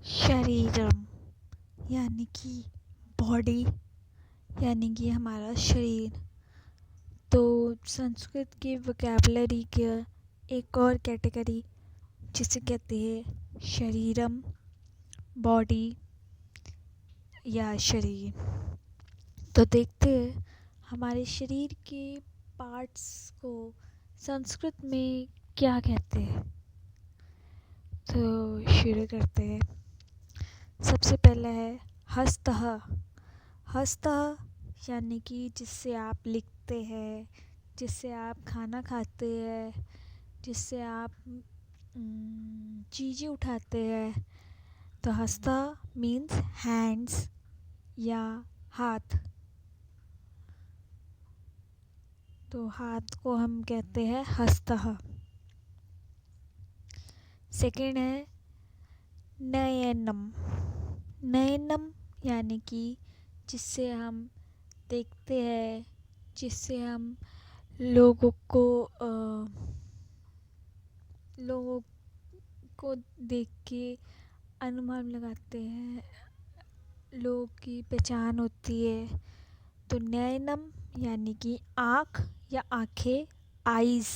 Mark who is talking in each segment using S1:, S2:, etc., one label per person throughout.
S1: शरीरम यानी कि बॉडी, यानी कि हमारा शरीर। तो संस्कृत की वोकैबुलरी का एक और कैटेगरी जिसे कहते हैं शरीरम, बॉडी या शरीर। तो देखते हैं हमारे शरीर के पार्ट्स को संस्कृत में क्या कहते हैं। तो शुरू करते हैं। सबसे पहला है हस्तः। हस्तः यानी कि जिससे आप लिखते हैं, जिससे आप खाना खाते हैं, जिससे आप चीज़ें उठाते हैं। तो हस्तः मीन्स हैंड्स या हाथ। तो हाथ को हम कहते हैं हस्तः। सेकेंड है नयनम। नयनम यानी कि जिससे हम देखते हैं, जिससे हम लोगों को देख के अनुमान लगाते हैं, लोगों की पहचान होती है। तो नयनम यानी कि आँख या आँखें, आईज।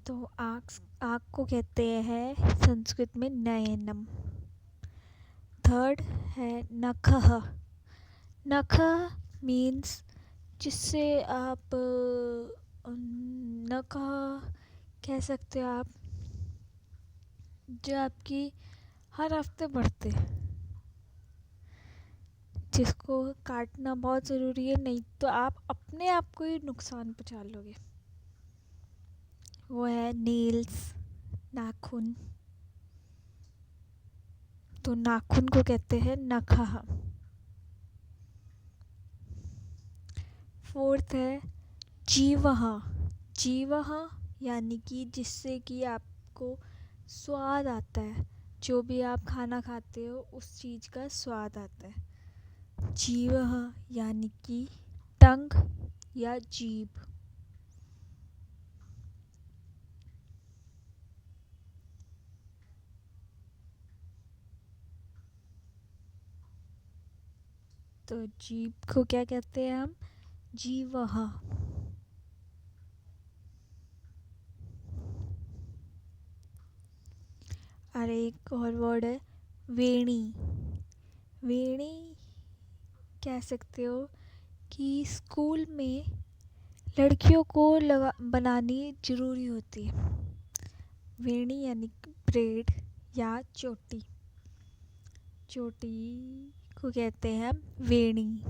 S1: तो आँख को कहते हैं संस्कृत में नयनम। थर्ड है नखः। नखः मीन्स जिससे आप नखः कह सकते हो आप, जो आपकी हर हफ्ते बढ़ते हैं, जिसको काटना बहुत ज़रूरी है, नहीं तो आप अपने आप को ही नुकसान पहुंचा लोगे। वो है नेल्स, नाखून। तो नाखून को कहते हैं नखः। फोर्थ है जीवः। जीवः यानी कि जिससे कि आपको स्वाद आता है, जो भी आप खाना खाते हो उस चीज़ का स्वाद आता है। जीवः यानी कि टंग या जीभ। तो जीभ को क्या कहते हैं हम? जीवः। और एक और वर्ड है वेणी। वेणी कह सकते हो कि स्कूल में लड़कियों को बनानी ज़रूरी होती है। वेणी यानी ब्रेड या चोटी। चोटी को कहते हैं हम वेणी।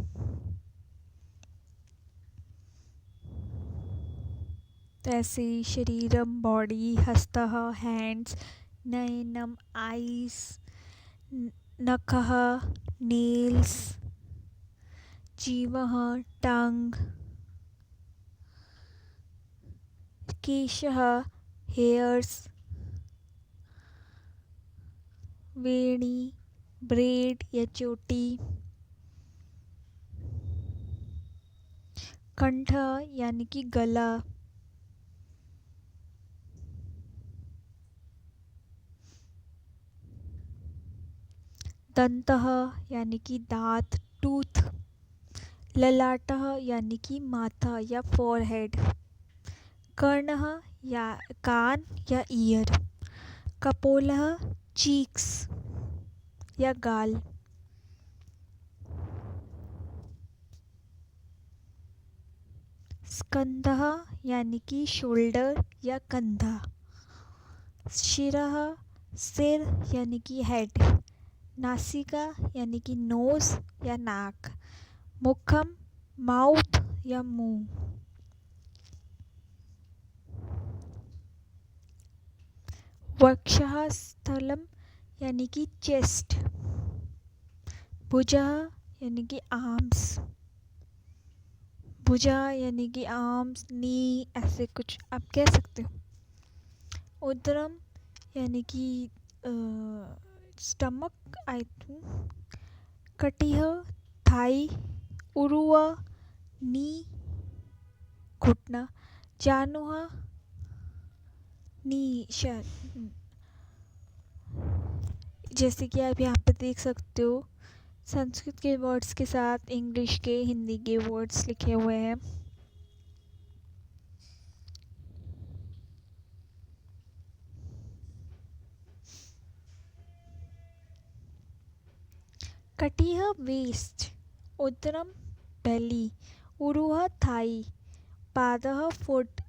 S1: तो ऐसे ही शरीरम, बॉडी, हस्तः, हैंड्स, नयनम, आईज, नखः, नेल्स, जीवः, टंग, केशः, हेयर्स, वेणी, ब्रेड या चोटी, कंठ यानी कि गला, दंतः यानी कि दांत, टूथ, ललाटः यानी कि माथा या फोरहेड, कर्णः या कान या ईयर, कपोलः चीक्स या गाल, स्कंधः यानी कि शोल्डर या कंधा, शिरः सिर यानी कि हेड, नासिका यानी कि नोज या नाक, मुखम माउथ या मुंह, वक्षः स्थलम यानी कि चेस्ट, भुजः यानी कि आर्म्स, भुजा यानी कि आर्म्स, नी, ऐसे कुछ आप कह सकते हो। उदरम यानी कि स्टमक, आई थिंक। कटिह, थाई, उरुआ, नी, घुटना, जानुहा, नी, शायद जैसे कि आप यहाँ पे देख सकते हो, संस्कृत के वर्ड्स के साथ इंग्लिश के, हिंदी के वर्ड्स लिखे हुए हैं। कटिह वेस्ट, उदरम बेली, उरुह थाई, पादः फुट,